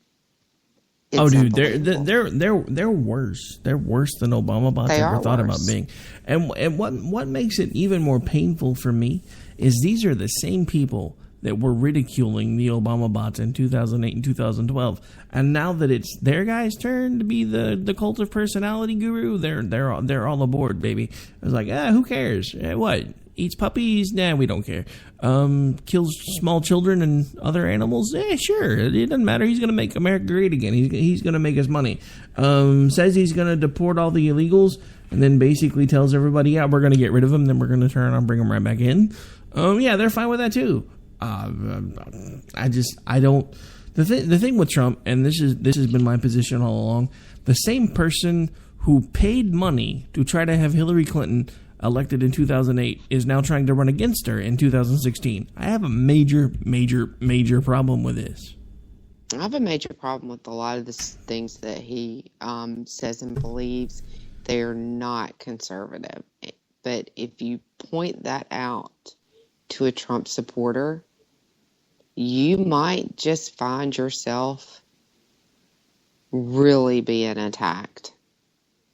dude, they're worse. They're worse than Obama bots ever thought about being. And what makes it even more painful for me is these are the same people that were ridiculing the Obama bots in 2008 and 2012, and now that it's their guy's turn to be the cult of personality guru, they're all aboard, baby. I was like, who cares? What? Eats puppies? Nah, we don't care. Kills small children and other animals? Sure. It doesn't matter. He's going to make America great again. He's going to make us money. Says he's going to deport all the illegals, and then basically tells everybody, yeah, we're going to get rid of them, then we're going to turn and bring them right back in. Yeah, they're fine with that too. I don't. The thing with Trump, and this has been my position all along, the same person who paid money to try to have Hillary Clinton elected in 2008 is now trying to run against her in 2016. I have a major problem with this. I have a major problem with a lot of the things that he says and believes. They're not conservative. But if you point that out to a Trump supporter, you might just find yourself really being attacked.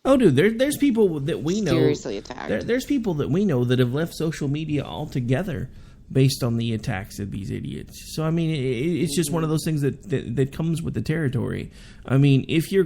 Oh, dude, there's people that we know. Seriously attacked. There's people that we know that have left social media altogether based on the attacks of these idiots. So, I mean, it's just one of those things that comes with the territory. I mean, if you're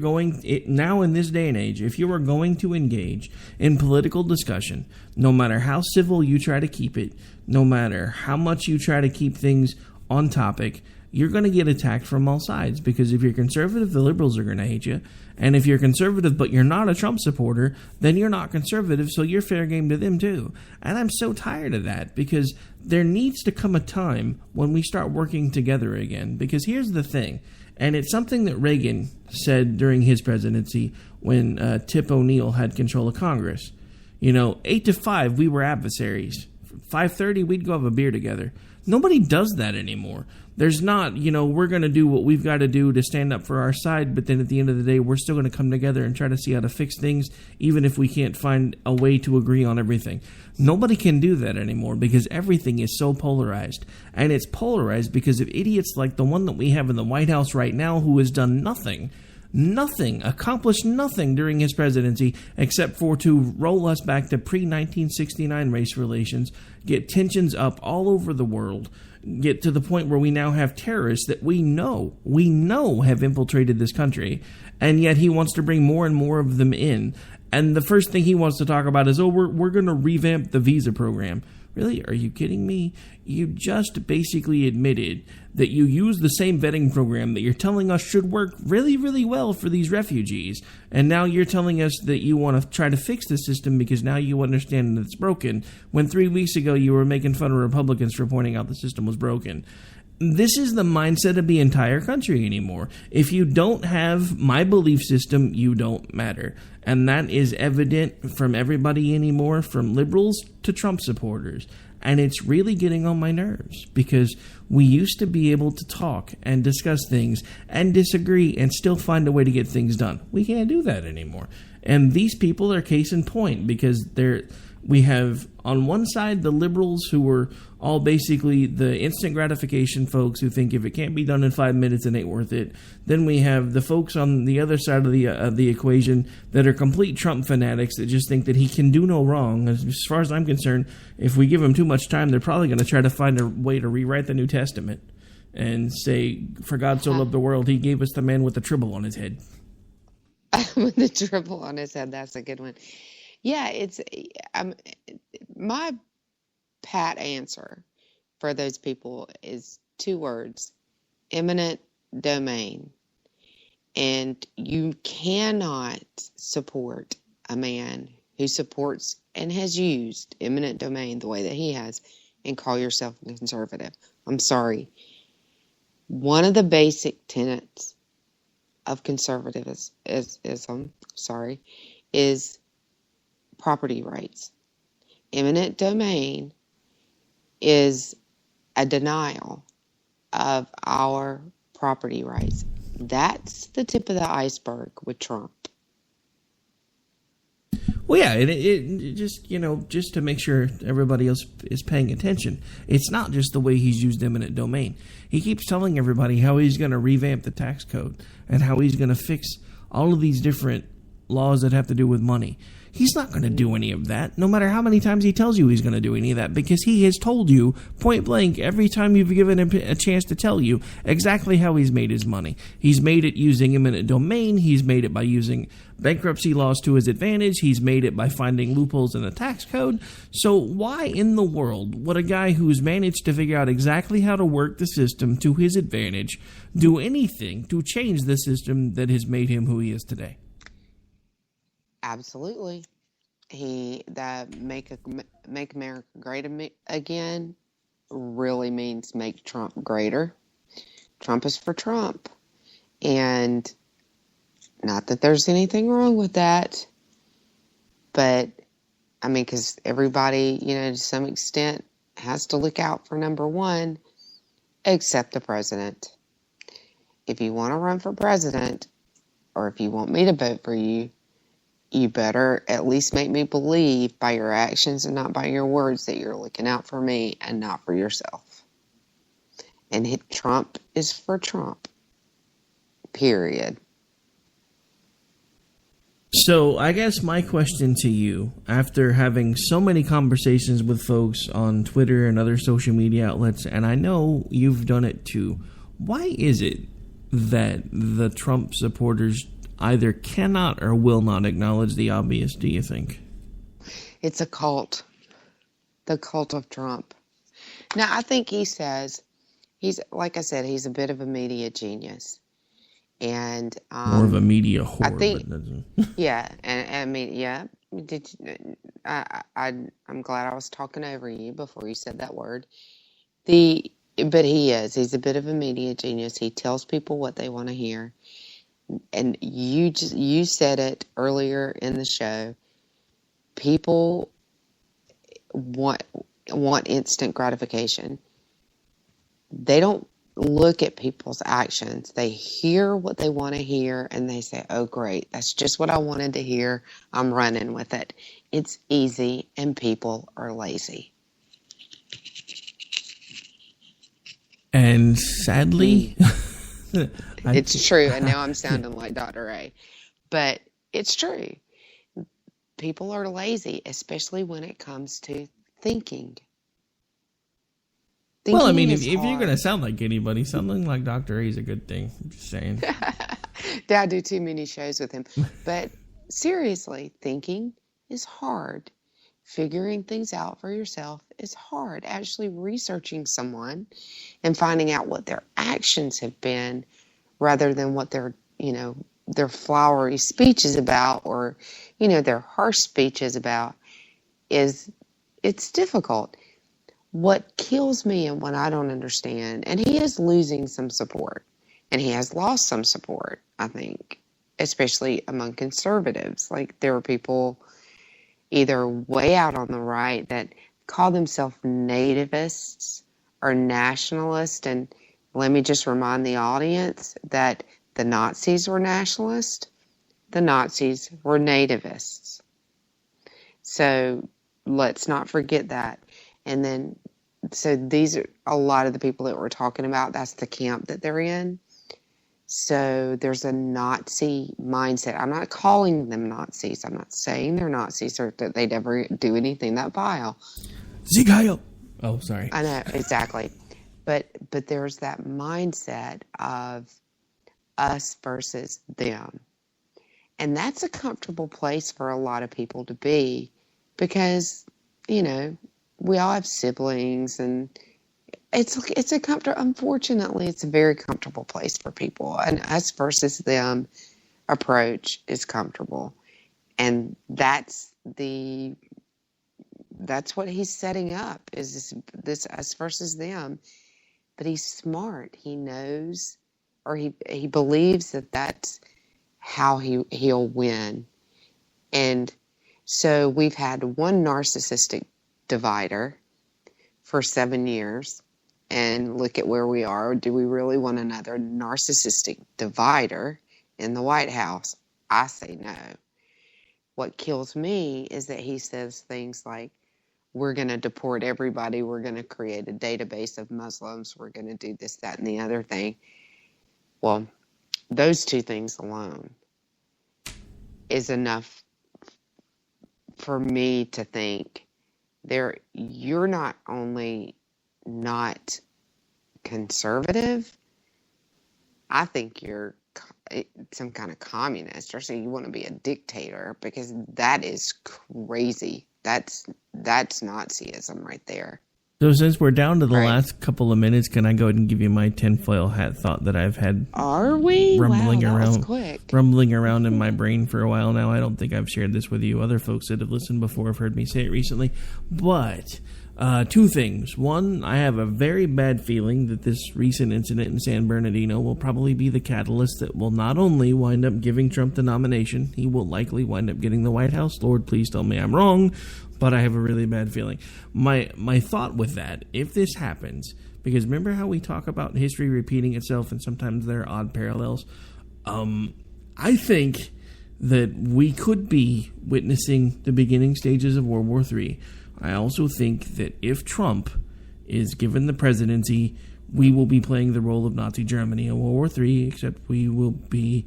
now in this day and age, if you are going to engage in political discussion, no matter how civil you try to keep it, no matter how much you try to keep things on topic, you're going to get attacked from all sides, because if you're conservative, the liberals are going to hate you. And if you're conservative but you're not a Trump supporter, then you're not conservative, so you're fair game to them too. And I'm so tired of that, because there needs to come a time when we start working together again. Because here's the thing, and it's something that Reagan said during his presidency when Tip O'Neill had control of Congress. 8 to 5, we were adversaries. 5:30, we'd go have a beer together. Nobody does that anymore. There's not, we're going to do what we've got to do to stand up for our side, but then at the end of the day, we're still going to come together and try to see how to fix things, even if we can't find a way to agree on everything. Nobody can do that anymore, because everything is so polarized. And it's polarized because of idiots like the one that we have in the White House right now, who has done accomplished nothing during his presidency except for to roll us back to pre-1969 race relations, get tensions up all over the world, get to the point where we now have terrorists that we know have infiltrated this country, and yet he wants to bring more and more of them in. And the first thing he wants to talk about is, we're going to revamp the visa program. Really? Are you kidding me? You just basically admitted that you use the same vetting program that you're telling us should work really, really well for these refugees. And now you're telling us that you want to try to fix the system because now you understand that it's broken, when 3 weeks ago you were making fun of Republicans for pointing out the system was broken. This is the mindset of the entire country anymore. If you don't have my belief system, you don't matter. And that is evident from everybody anymore, from liberals to Trump supporters. And it's really getting on my nerves because we used to be able to talk and discuss things and disagree and still find a way to get things done. We can't do that anymore. And these people are case in point because we have on one side the liberals who are all basically the instant gratification folks who think if it can't be done in 5 minutes, it ain't worth it. Then we have the folks on the other side of the equation that are complete Trump fanatics that just think that he can do no wrong. As far as I'm concerned, if we give him too much time, they're probably going to try to find a way to rewrite the New Testament and say, for God so loved the world, he gave us the man with the tribble on his head. With the tribble on his head, that's a good one. Yeah, it's my pat answer for those people is 2 words: eminent domain. And you cannot support a man who supports and has used eminent domain the way that he has and call yourself a conservative. I'm sorry. One of the basic tenets of conservatism is property rights. Eminent domain is a denial of our property rights. That's the tip of the iceberg with Trump. Well, yeah, it just, just to make sure everybody else is paying attention, it's not just the way he's used eminent domain. He keeps telling everybody how he's going to revamp the tax code and how he's going to fix all of these different laws that have to do with money. He's not going to do any of that, no matter how many times he tells you he's going to do any of that, because he has told you point blank every time you've given him a chance to tell you exactly how he's made his money. He's made it using eminent domain. He's made it by using bankruptcy laws to his advantage. He's made it by finding loopholes in the tax code. So why in the world would a guy who's managed to figure out exactly how to work the system to his advantage do anything to change the system that has made him who he is today? Absolutely. That make America great again really means make Trump greater. Trump is for Trump. And not that there's anything wrong with that, but because everybody, to some extent has to look out for number one, except the president. If you want to run for president, or if you want me to vote for you, you better at least make me believe by your actions and not by your words that you're looking out for me and not for yourself. And Trump is for Trump. Period. So I guess my question to you, after having so many conversations with folks on Twitter and other social media outlets, and I know you've done it too, why is it that the Trump supporters either cannot or will not acknowledge the obvious, do you think? It's a cult. The cult of Trump. Now, I think he says, like I said, he's a bit of a media genius. And more of a media whore. I think, yeah. I'm glad I was talking over you before you said that word. But he's a bit of a media genius. He tells people what they want to hear. And you said it earlier in the show. People want instant gratification. They don't look at people's actions. They hear what they want to hear and they say, "Oh, great, that's just what I wanted to hear. I'm running with it." It's easy, and people are lazy. And sadly, it's true. And now I'm sounding like Dr. A. But it's true. People are lazy, especially when it comes to thinking. Well, if you're going to sound like anybody, sounding like Dr. A is a good thing. I'm just saying. I do too many shows with him. But seriously, thinking is hard. figuring things out for yourself is hard. Actually researching someone and finding out what their actions have been rather than what their flowery speech is about, or, their harsh speech is about, it's difficult. What kills me and what I don't understand, and he is losing some support, and he has lost some support, I think, especially among conservatives. Like, there are people either way out on the right that call themselves nativists or nationalists, and let me just remind the audience that the Nazis were nationalists, the Nazis were nativists. So let's not forget that. And then, so these are a lot of the people that we're talking about, that's the camp that they're in. So there's a Nazi mindset. I'm not calling them Nazis. I'm not saying they're Nazis or that they'd ever do anything that vile. Sieg Heil! Oh, sorry. I know, exactly. But there's that mindset of us versus them. And that's a comfortable place for a lot of people to be because, we all have siblings, and unfortunately, it's a very comfortable place for people. And us versus them approach is comfortable. And that's what he's setting up, is this us versus them. But he's smart. He knows, or he believes that that's how he'll win. And so we've had one narcissistic divider for 7 years, and look at where we are. Do we really want another narcissistic divider in the White House? I say no. What kills me is that he says things like, we're going to deport everybody, we're going to create a database of Muslims, we're going to do this, that, and the other thing. Well, those two things alone is enough for me to think you're not only not conservative, I think you're some kind of communist, or so you want to be a dictator, because that is crazy. That's Nazism right there. So since we're down to the last couple of minutes, can I go ahead and give you my tinfoil hat thought that I've had? Are we? Rumbling wow, that around, was quick. rumbling around in my brain for a while now. I don't think I've shared this with you. Other folks that have listened before have heard me say it recently. But two things. One, I have a very bad feeling that this recent incident in San Bernardino will probably be the catalyst that will not only wind up giving Trump the nomination, he will likely wind up getting the White House. Lord, please tell me I'm wrong. But I have a really bad feeling. My thought with that, if this happens, because remember how we talk about history repeating itself and sometimes there are odd parallels? I think that we could be witnessing the beginning stages of World War III. I also think that if Trump is given the presidency, we will be playing the role of Nazi Germany in World War III, except we will be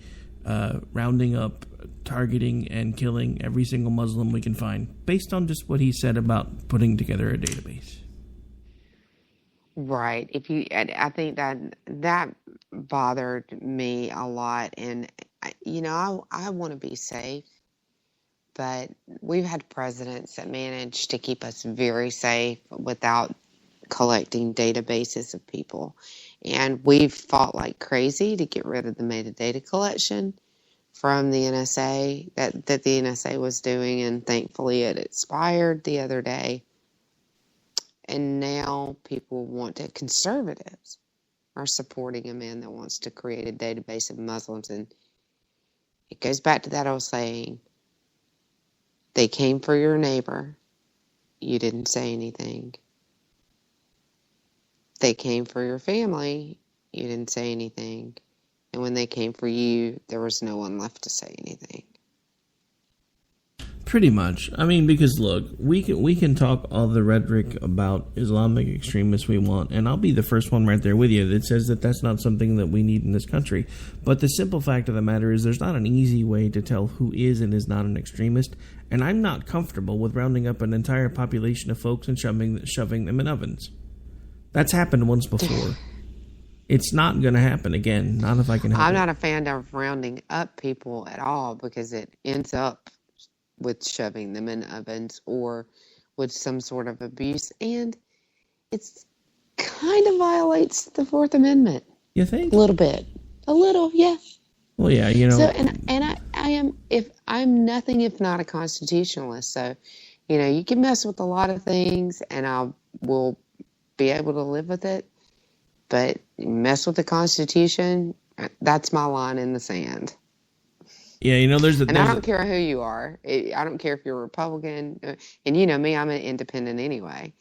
rounding up, targeting, and killing every single Muslim we can find, based on just what he said about putting together a database. Right. I think that bothered me a lot, and I want to be safe, but we've had presidents that managed to keep us very safe without collecting databases of people, and we've fought like crazy to get rid of the metadata collection from the NSA that the NSA was doing, and thankfully it expired the other day. And now conservatives are supporting a man that wants to create a database of Muslims. And it goes back to that old saying, they came for your neighbor, you didn't say anything. They came for your family, you didn't say anything. And when they came for you, there was no one left to say anything. Pretty much. I mean, because look, we can talk all the rhetoric about Islamic extremists we want, and I'll be the first one right there with you that says that that's not something that we need in this country. But the simple fact of the matter is there's not an easy way to tell who is and is not an extremist, and I'm not comfortable with rounding up an entire population of folks and shoving them in ovens. That's happened once before. It's not going to happen again. Not if I can help it. I'm not a fan of rounding up people at all, because it ends up with shoving them in ovens or with some sort of abuse, and it's kind of violates the Fourth Amendment. You think? A little bit. A little, yeah. Well, yeah, you know. So, and I'm nothing if not a constitutionalist. So, you know, you can mess with a lot of things, and I will be able to live with it. But mess with the Constitution, that's my line in the sand. Yeah, you know, and I don't care who you are. I don't care if you're a Republican. And you know me, I'm an independent anyway.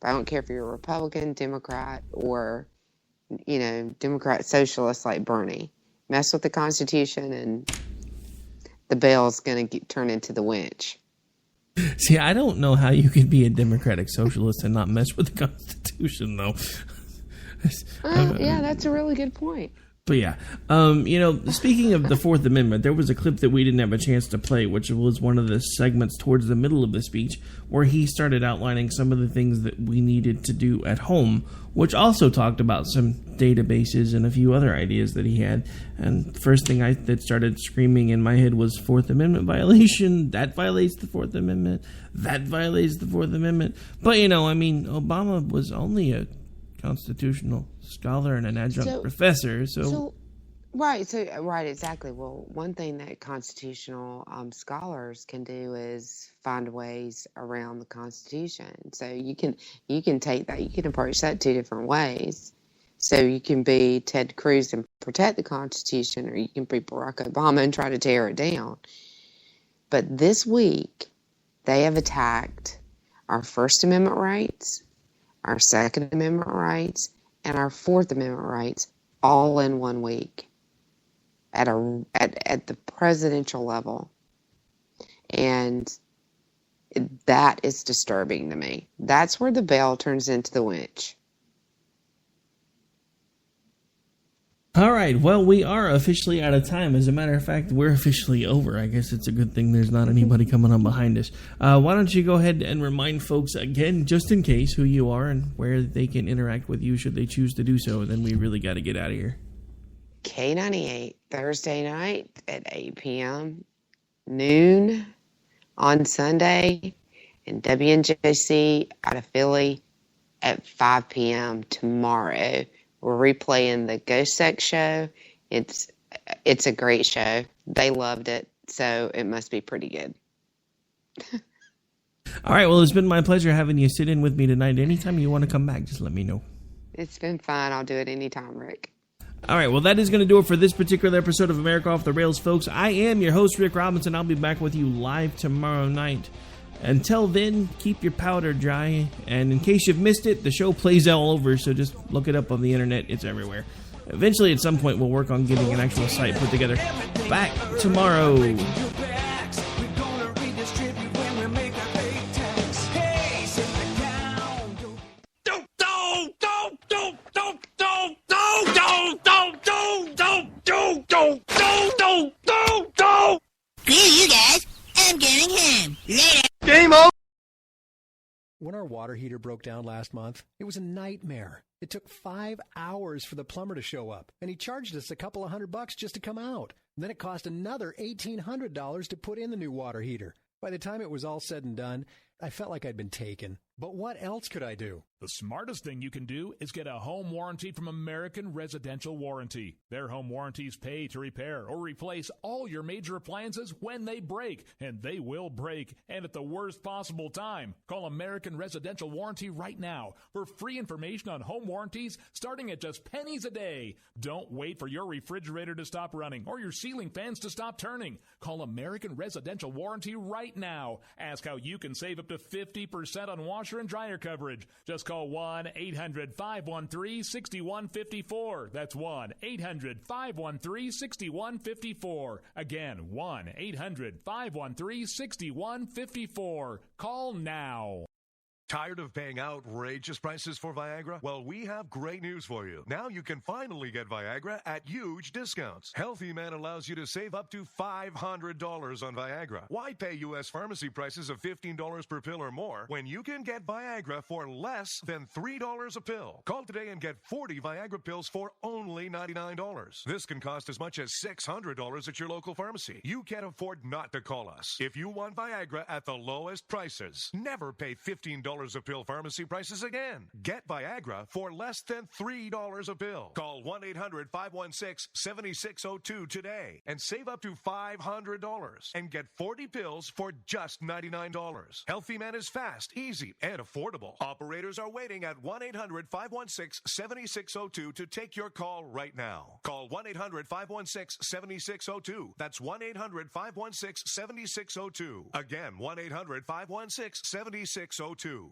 But I don't care if you're a Republican, Democrat, or, you know, Democrat socialist like Bernie. Mess with the Constitution, and the bell's going to turn into the winch. See, I don't know how you could be a Democratic socialist and not mess with the Constitution, though. Yeah, that's a really good point. But yeah, you know, speaking of the Fourth Amendment, there was a clip that we didn't have a chance to play, which was one of the segments towards the middle of the speech, where he started outlining some of the things that we needed to do at home, which also talked about some databases and a few other ideas that he had. And the first thing that started screaming in my head was Fourth Amendment violation. That violates the Fourth Amendment. That violates the Fourth Amendment. But, you know, I mean, Obama was only a constitutional scholar and an adjunct professor, right, exactly. Well, one thing that constitutional scholars can do is find ways around the Constitution. So you can take that, you can approach that two different ways. So you can be Ted Cruz and protect the Constitution, or you can be Barack Obama and try to tear it down. But this week, they have attacked our First Amendment rights, our Second Amendment rights, and our Fourth Amendment rights all in 1 week at the presidential level. And that is disturbing to me. That's where the bell turns into the winch. All right, well, we are officially out of time. As a matter of fact, we're officially over. I guess it's a good thing there's not anybody coming on behind us. Why don't you go ahead and remind folks again, just in case, who you are and where they can interact with you should they choose to do so. Then we really got to get out of here. K98, Thursday night at 8 p.m., noon on Sunday, and WNJC out of Philly at 5 p.m. tomorrow. We're replaying the Ghost Sex show. It's a great show. They loved it, so it must be pretty good. All right, well, it's been my pleasure having you sit in with me tonight. Anytime you want to come back, just let me know. It's been fun. I'll do it anytime, Rick. All right, well, that is going to do it for this particular episode of America Off the Rails, folks. I am your host, Rick Robinson. I'll be back with you live tomorrow night. Until then, keep your powder dry. And in case you've missed it, the show plays all over, so just look it up on the internet. It's everywhere. Eventually, at some point, we'll work on getting an actual site put together. Back tomorrow. Screw you guys. I'm going home. Later. Game over. When our water heater broke down last month, it was a nightmare. It took 5 hours for the plumber to show up, and he charged us a couple of $100 just to come out. And then it cost another $1,800 to put in the new water heater. By the time it was all said and done, I felt like I'd been taken. But what else could I do? The smartest thing you can do is get a home warranty from American Residential Warranty. Their home warranties pay to repair or replace all your major appliances when they break, and they will break, and at the worst possible time. Call American Residential Warranty right now for free information on home warranties starting at just pennies a day. Don't wait for your refrigerator to stop running or your ceiling fans to stop turning. Call American Residential Warranty right now. Ask how you can save up to 50% on washer and dryer coverage. Just call 1-800-513-6154. That's 1-800-513-6154. Again, 1-800-513-6154. Call now. Tired of paying outrageous prices for Viagra? Well, we have great news for you. Now you can finally get Viagra at huge discounts. Healthy Man allows you to save up to $500 on Viagra. Why pay U.S. pharmacy prices of $15 per pill or more when you can get Viagra for less than $3 a pill? Call today and get 40 Viagra pills for only $99. This can cost as much as $600 at your local pharmacy. You can't afford not to call us. If you want Viagra at the lowest prices, never pay $15 a pill pharmacy prices again. Get Viagra for less than $3 a pill. Call 1-800-516-7602 today and save up to $500 and get 40 pills for just $99. Healthy Man is fast, easy, and affordable. Operators are waiting at 1-800-516-7602 to take your call right now. Call 1-800-516-7602. That's 1-800-516-7602. Again, 1-800-516-7602.